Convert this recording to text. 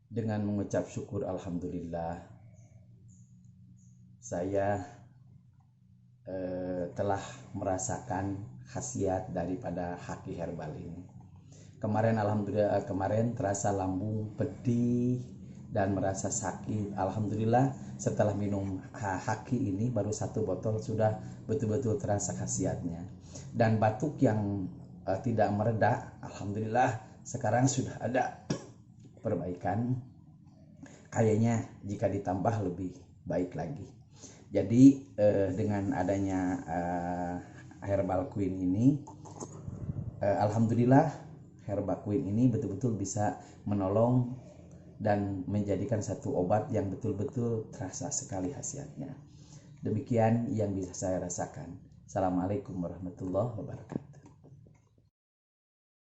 Dengan mengucap syukur alhamdulillah, saya telah merasakan khasiat daripada Haki Herbal ini. Kemarin alhamdulillah, kemarin terasa lambung pedih dan merasa sakit. Alhamdulillah setelah minum Haki ini baru 1 botol sudah betul-betul terasa khasiatnya. Dan batuk yang tidak mereda, alhamdulillah sekarang sudah ada perbaikan. Kayaknya jika ditambah lebih baik lagi. Jadi dengan adanya Herbal Queen ini, alhamdulillah Herbal Queen ini betul-betul bisa menolong dan menjadikan satu obat yang betul-betul terasa sekali khasiatnya. Demikian yang bisa saya rasakan. Assalamualaikum warahmatullahi wabarakatuh.